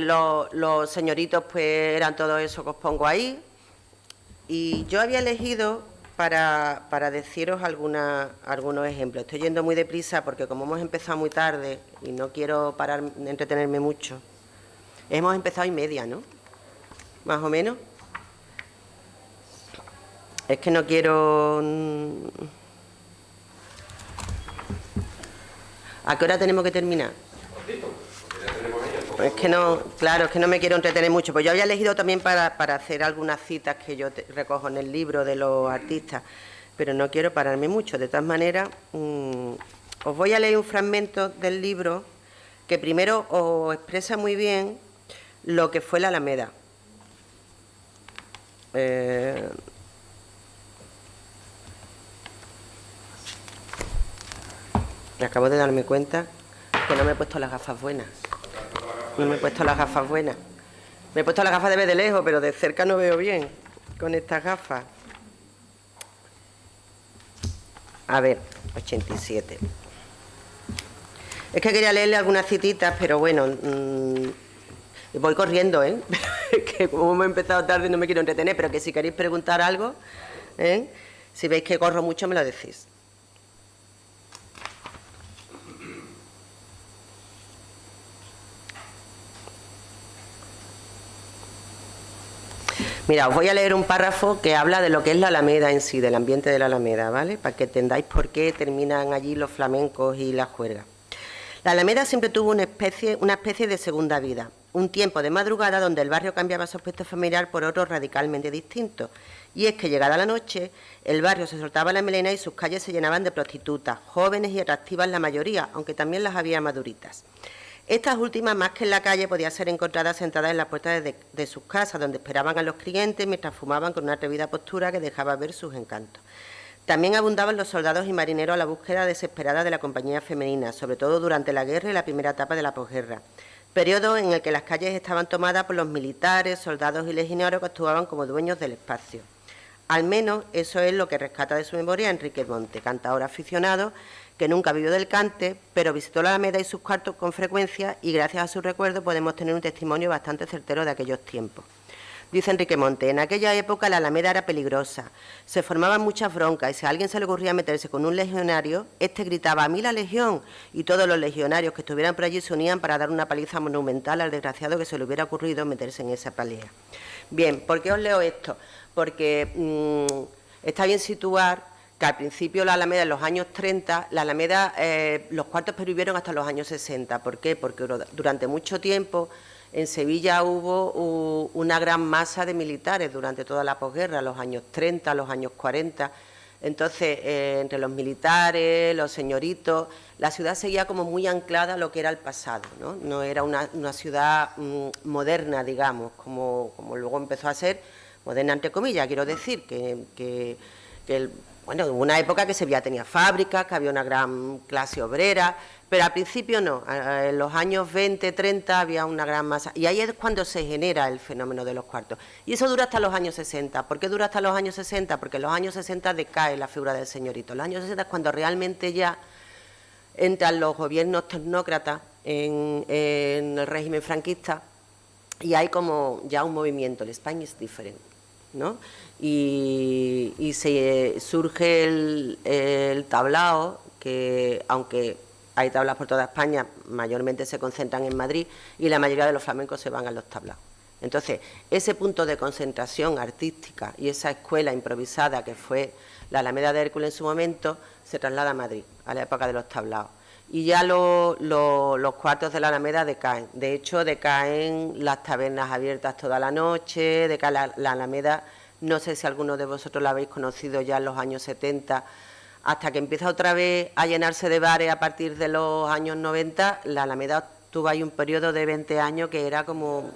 los señoritos pues eran todo eso que os pongo ahí. Y yo había elegido para deciros algunos ejemplos. Estoy yendo muy deprisa porque como hemos empezado muy tarde y no quiero entretenerme mucho. Hemos empezado 1:30, ¿no? Más o menos. Es que no quiero... ¿A qué hora tenemos que terminar? Es que no, claro, es que no me quiero entretener mucho. Pues yo había elegido también para hacer algunas citas que yo recojo en el libro de los artistas, pero no quiero pararme mucho. De todas maneras, os voy a leer un fragmento del libro que primero os expresa muy bien lo que fue la Alameda. Acabo de darme cuenta que no me he puesto las gafas buenas. No me he puesto las gafas buenas. Me he puesto las gafas de ver de lejos, pero de cerca no veo bien con estas gafas. A ver, 87. Es que quería leerle algunas cititas, pero bueno, voy corriendo, ¿eh? Que como hemos empezado tarde no me quiero entretener, pero que si queréis preguntar algo, ¿eh? Si veis que corro mucho me lo decís. Mira, os voy a leer un párrafo que habla de lo que es la Alameda en sí, del ambiente de la Alameda, ¿vale? Para que entendáis por qué terminan allí los flamencos y las juergas. La Alameda siempre tuvo una especie de segunda vida, un tiempo de madrugada donde el barrio cambiaba su aspecto familiar por otro radicalmente distinto. Y es que llegada la noche, el barrio se soltaba la melena y sus calles se llenaban de prostitutas, jóvenes y atractivas la mayoría, aunque también las había maduritas. Estas últimas, más que en la calle, podían ser encontradas sentadas en las puertas de sus casas, donde esperaban a los clientes mientras fumaban con una atrevida postura que dejaba ver sus encantos. También abundaban los soldados y marineros a la búsqueda desesperada de la compañía femenina, sobre todo durante la guerra y la primera etapa de la posguerra, periodo en el que las calles estaban tomadas por los militares, soldados y legionarios que actuaban como dueños del espacio. Al menos eso es lo que rescata de su memoria Enrique Monte, cantador aficionado que nunca vivió del cante, pero visitó la Alameda y sus cuartos con frecuencia y gracias a su recuerdo podemos tener un testimonio bastante certero de aquellos tiempos. Dice Enrique Monte, en aquella época la Alameda era peligrosa, se formaban muchas broncas y si a alguien se le ocurría meterse con un legionario, este gritaba, ¡a mí la legión! Y todos los legionarios que estuvieran por allí se unían para dar una paliza monumental al desgraciado que se le hubiera ocurrido meterse en esa pelea. Bien, ¿por qué os leo esto? Porque está bien situar que al principio la Alameda, en los años 30, la Alameda, los cuartos pervivieron hasta los años 60. ¿Por qué? Porque durante mucho tiempo en Sevilla hubo una gran masa de militares durante toda la posguerra, los años 30, los años 40. Entonces, entre los militares, los señoritos, la ciudad seguía como muy anclada a lo que era el pasado, ¿no? No era una ciudad moderna, digamos, como luego empezó a ser, moderna entre comillas, quiero decir, bueno, hubo una época que Sevilla tenía fábricas, que había una gran clase obrera, pero al principio no, en los años 20, 30 había una gran masa, y ahí es cuando se genera el fenómeno de los cuartos. Y eso dura hasta los años 60. ¿Por qué dura hasta los años 60? Porque en los años 60 decae la figura del señorito. En los años 60 es cuando realmente ya entran los gobiernos tecnócratas en el régimen franquista, y hay como ya un movimiento, el Spain is different, ¿no? Y surge el tablao, que aunque hay tablas por toda España, mayormente se concentran en Madrid y la mayoría de los flamencos se van a los tablaos. Entonces, ese punto de concentración artística y esa escuela improvisada que fue la Alameda de Hércules en su momento, se traslada a Madrid, a la época de los tablaos. Y ya los cuartos de la Alameda decaen. De hecho, decaen las tabernas abiertas toda la noche, decae la Alameda. No sé si alguno de vosotros la habéis conocido ya en los años 70, hasta que empieza otra vez a llenarse de bares a partir de los años 90. La Alameda tuvo ahí un periodo de 20 años que era como...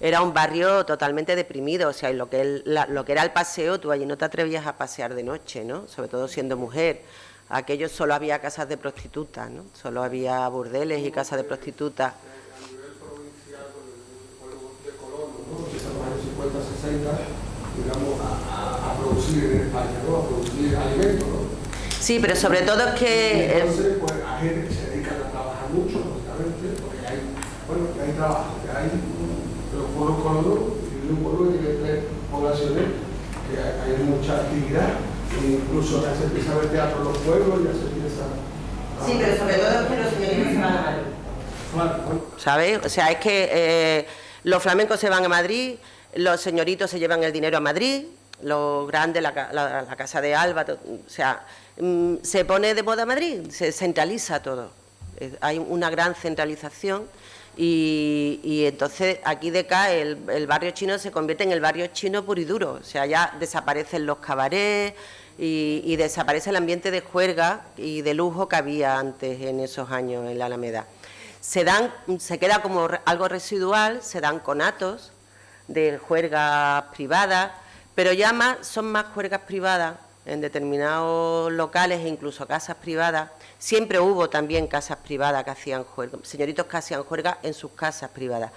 era un barrio totalmente deprimido, o sea, lo que era el paseo, tú allí no te atrevías a pasear de noche, ¿no? Sobre todo siendo mujer. Aquello solo había casas de prostitutas, ¿no? Solo había burdeles y casas de prostitutas. digamos, a producir en España, ¿no? A producir alimentos, ¿no? Sí, pero sobre todo es que... Entonces, pues, hay gente que se dedica a trabajar mucho, lógicamente, porque hay, bueno, que hay trabajo, que hay los pueblos colonos, y un pueblo que tiene 3 poblaciones, que hay mucha actividad, e incluso ya se empieza a ver teatro en los pueblos, ya se empieza a... Sí, pero sobre todo es que los señoritos se van a Madrid. Claro, bueno. ¿Sabes? O sea, es que los flamencos se van a Madrid, los señoritos se llevan el dinero a Madrid, los grandes, la Casa de Alba, o sea, se pone de moda Madrid, se centraliza todo. Hay una gran centralización y entonces aquí decae el barrio chino, se convierte en el barrio chino puro y duro. O sea, ya desaparecen los cabarets y desaparece el ambiente de juerga y de lujo que había antes en esos años en la Alameda. Se queda como algo residual, se dan conatos de juergas privadas, pero ya son más juergas privadas en determinados locales e incluso casas privadas. Siempre hubo también casas privadas que hacían juerga, señoritos que hacían juerga en sus casas privadas.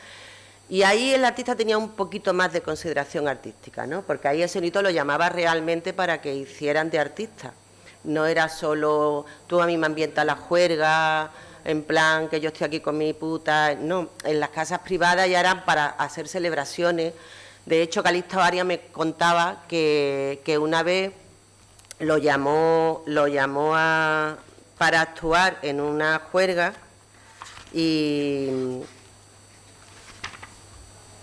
Y ahí el artista tenía un poquito más de consideración artística, ¿no? Porque ahí el señorito lo llamaba realmente para que hicieran de artista. No era solo tú a mí me ambientas la juerga, en plan que yo estoy aquí con mi puta. No, en las casas privadas ya eran para hacer celebraciones. De hecho, Calixto Arias me contaba que una vez lo llamó para actuar en una juerga y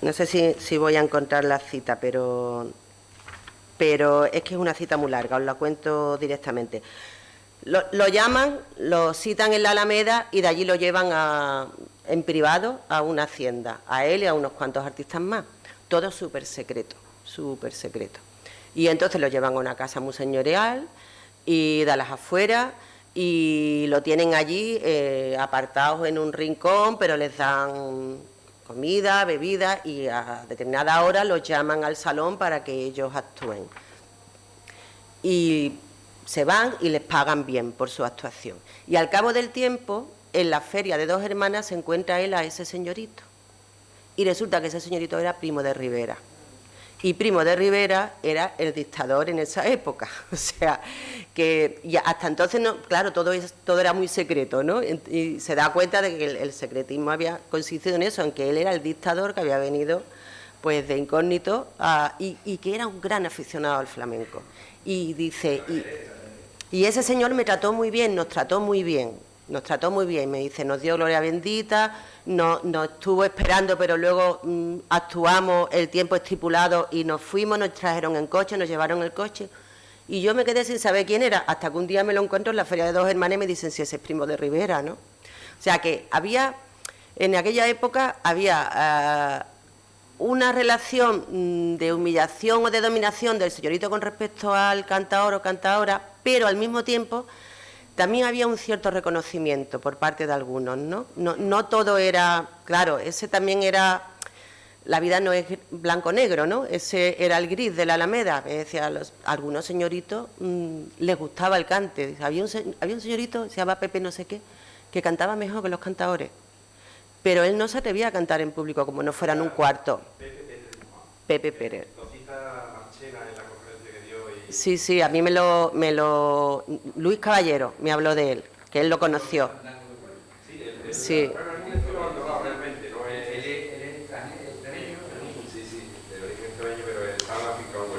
no sé si voy a encontrar la cita, pero es que es una cita muy larga, os la cuento directamente. Lo llaman, lo citan en la Alameda y de allí lo llevan en privado a una hacienda, a él y a unos cuantos artistas más. Todo súper secreto, súper secreto. Y entonces lo llevan a una casa muy señorial y de las afueras y lo tienen allí apartados en un rincón, pero les dan comida, bebida y a determinada hora los llaman al salón para que ellos actúen. Y se van y les pagan bien por su actuación. Y al cabo del tiempo, en la feria de Dos Hermanas se encuentra él a ese señorito. Y resulta que ese señorito era Primo de Rivera. Y Primo de Rivera era el dictador en esa época. O sea, que y hasta entonces, no, claro, todo era muy secreto, ¿no? Y se da cuenta de que el secretismo había consistido en eso, en que él era el dictador que había venido pues de incógnito y que era un gran aficionado al flamenco. Y dice, y ese señor me trató muy bien, nos trató muy bien, me dice, nos dio gloria bendita, nos estuvo esperando, pero luego actuamos el tiempo estipulado y nos fuimos, nos trajeron en coche, nos llevaron el coche, y yo me quedé sin saber quién era, hasta que un día me lo encuentro en la Feria de Dos Hermanas y me dicen si ese es Primo de Rivera, ¿no? O sea que en aquella época había una relación de humillación o de dominación del señorito con respecto al cantaor o cantaora, pero al mismo tiempo también había un cierto reconocimiento por parte de algunos, ¿no? No todo era, claro, ese también era, la vida no es blanco-negro, ¿no? Ese era el gris de la Alameda. Me decía, a algunos señoritos les gustaba el cante. Había un señorito, se llama Pepe no sé qué, que cantaba mejor que los cantaores. Pero él no se atrevía a cantar en público como no fuera en un cuarto. Pepe Pérez. Sí, a mí Luis Caballero me habló de él, que él lo conoció. Sí.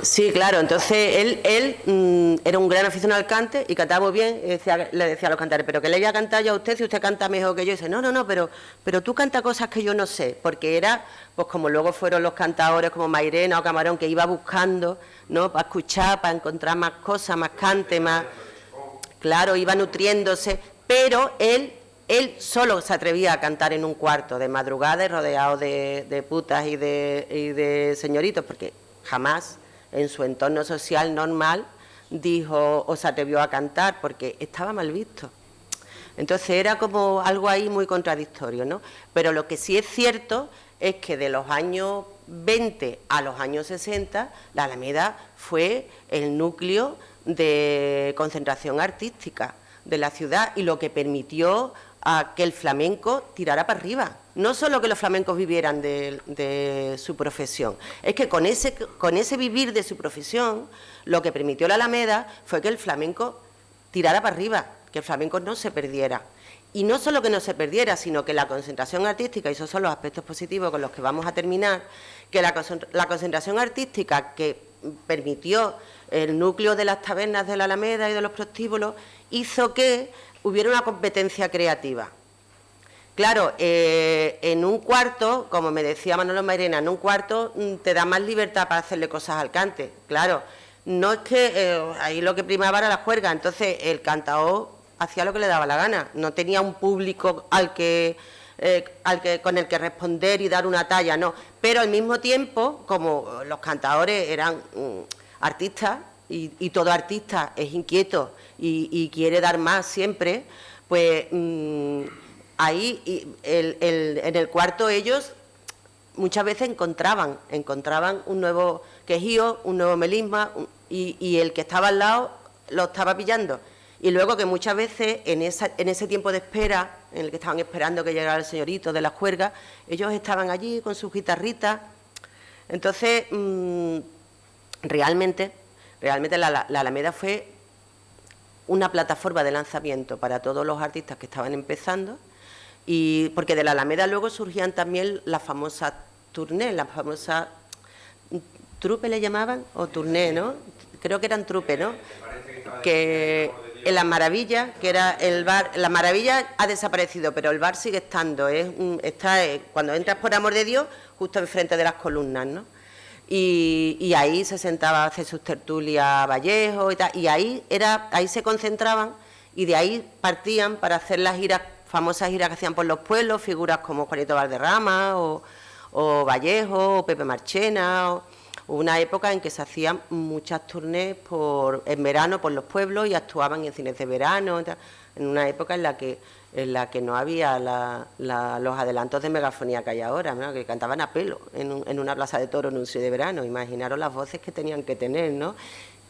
Sí, claro, entonces él era un gran aficionado al cante y cantaba muy bien, le decía a los cantares, pero que le voy a cantar yo a usted si usted canta mejor que yo. Y dice, no, pero tú canta cosas que yo no sé, porque era, pues como luego fueron los cantadores como Mairena o Camarón, que iba buscando, ¿no?, para escuchar, para encontrar más cosas, más cante, más... Claro, iba nutriéndose, pero él solo se atrevía a cantar en un cuarto de madrugada y rodeado de putas y de señoritos, porque jamás en su entorno social normal dijo o se atrevió a cantar porque estaba mal visto. Entonces era como algo ahí muy contradictorio, ¿no? Pero lo que sí es cierto es que de los años 20 a los años 60 la Alameda fue el núcleo de concentración artística de la ciudad y lo que permitió a que el flamenco tirara para arriba. No solo que los flamencos vivieran de su profesión, es que con ese vivir de su profesión, lo que permitió la Alameda fue que el flamenco tirara para arriba, que el flamenco no se perdiera. Y no solo que no se perdiera, sino que la concentración artística, y esos son los aspectos positivos con los que vamos a terminar, que la concentración artística que permitió el núcleo de las tabernas de la Alameda y de los prostíbulos, hizo que hubiera una competencia creativa. Claro, en un cuarto, como me decía Manolo Mairena, en un cuarto te da más libertad para hacerle cosas al cante. Claro, no es que ahí lo que primaba era la juerga, entonces el cantaor hacía lo que le daba la gana, no tenía un público con el que responder y dar una talla, no. Pero al mismo tiempo, como los cantadores eran artistas, y todo artista es inquieto y quiere dar más siempre, pues ahí en el cuarto ellos muchas veces encontraban un nuevo quejío, un nuevo melisma, y el que estaba al lado lo estaba pillando. Y luego que muchas veces en ese tiempo de espera, en el que estaban esperando que llegara el señorito de la juerga, ellos estaban allí con sus guitarritas. Entonces, realmente la Alameda fue una plataforma de lanzamiento para todos los artistas que estaban empezando, y porque de la Alameda luego surgían también las famosas tournées, las famosas trupe le llamaban, o tourné, ¿no? Creo que eran trupe, ¿no? Que en Las Maravillas, que era el bar, Las Maravillas ha desaparecido, pero el bar sigue estando, está cuando entras por Amor de Dios, justo enfrente de las columnas, ¿no? Y ahí se sentaba a hacer sus tertulias Vallejo y tal, y ahí se concentraban, y de ahí partían para hacer las giras, famosas giras que hacían por los pueblos, figuras como Juanito Valderrama o Vallejo o Pepe Marchena. Hubo una época en que se hacían muchas tournées en verano por los pueblos y actuaban en cines de verano, en una época en la que no había los adelantos de megafonía que hay ahora, ¿no? Que cantaban a pelo en una plaza de toros en un cine de verano. Imaginaros las voces que tenían que tener, ¿no?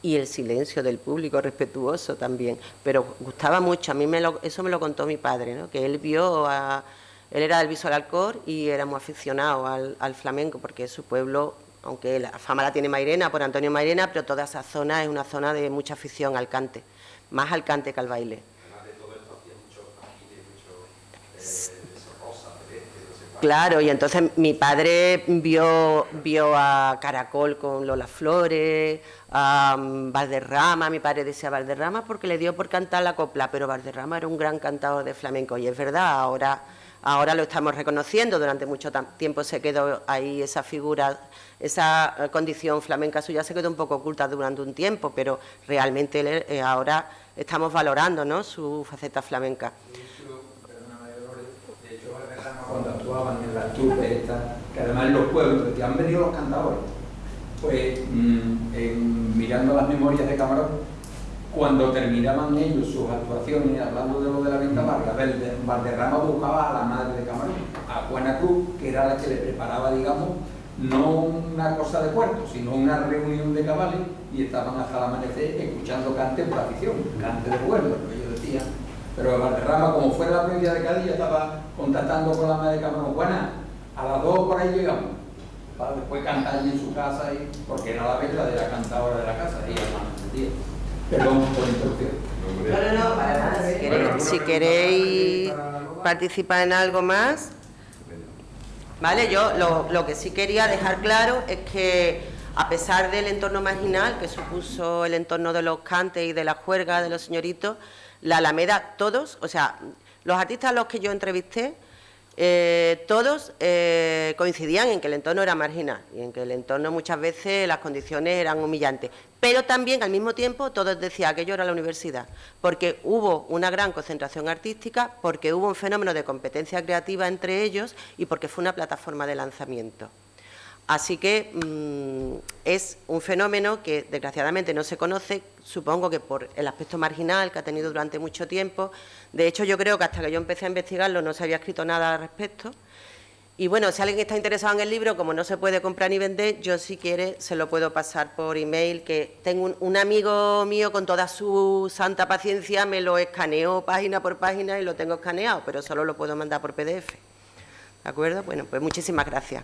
Y el silencio del público respetuoso también. Pero gustaba mucho, a mí eso me lo contó mi padre, ¿no? Que él era del Viso del Alcor y era muy aficionado al flamenco, porque su pueblo, aunque la fama la tiene Mairena, por Antonio Mairena, pero toda esa zona es una zona de mucha afición al cante, más al cante que al baile. Además de todo esto hacía mucho Rosa, Claro, y entonces mi padre vio a Caracol con Lola Flores, a Valderrama. Mi padre decía Valderrama porque le dio por cantar la copla, pero Valderrama era un gran cantador de flamenco, y es verdad, ahora lo estamos reconociendo. Durante mucho tiempo se quedó ahí esa figura, esa condición flamenca suya se quedó un poco oculta durante un tiempo, pero realmente ahora estamos valorando, ¿no?, su faceta flamenca. De hecho, cuando actuaban en las trupes estas, que además en los pueblos, que han venido los cantadores, pues mirando las memorias de Camarón, cuando terminaban ellos sus actuaciones, hablando de lo de la venta larga, Valderrama buscaba a la madre de Camarón, a Juana Cruz, que era la que le preparaba, digamos, no una cosa de puerto, sino una reunión de cabales, y estaban hasta el amanecer escuchando cante por afición, cante de pueblo, lo que ellos decían. Pero Valderrama, como fuera la provincia de Cádiz, ya estaba contactando con la madre de Camarón. Juana, a las 2 por ahí llegamos, para después cantar allí en su casa, porque era la verdadera cantadora de la casa, y hermana del día. Perdón por la interrupción. No, para nada. Si queréis participar en algo más, vale. Yo lo que sí quería dejar claro es que, a pesar del entorno marginal que supuso el entorno de los cantes y de la juerga de los señoritos, la Alameda, todos, o sea, los artistas a los que yo entrevisté, todos coincidían en que el entorno era marginal y en que el entorno muchas veces las condiciones eran humillantes, pero también al mismo tiempo todos decían que aquello era la universidad, porque hubo una gran concentración artística, porque hubo un fenómeno de competencia creativa entre ellos y porque fue una plataforma de lanzamiento. Así que es un fenómeno que desgraciadamente no se conoce, supongo que por el aspecto marginal que ha tenido durante mucho tiempo. De hecho, yo creo que hasta que yo empecé a investigarlo no se había escrito nada al respecto, Y bueno, si alguien está interesado en el libro, como no se puede comprar ni vender, yo si quiere se lo puedo pasar por email, que tengo un amigo mío con toda su santa paciencia me lo escaneó página por página y lo tengo escaneado, pero solo lo puedo mandar por PDF. ¿De acuerdo? Bueno, pues muchísimas gracias.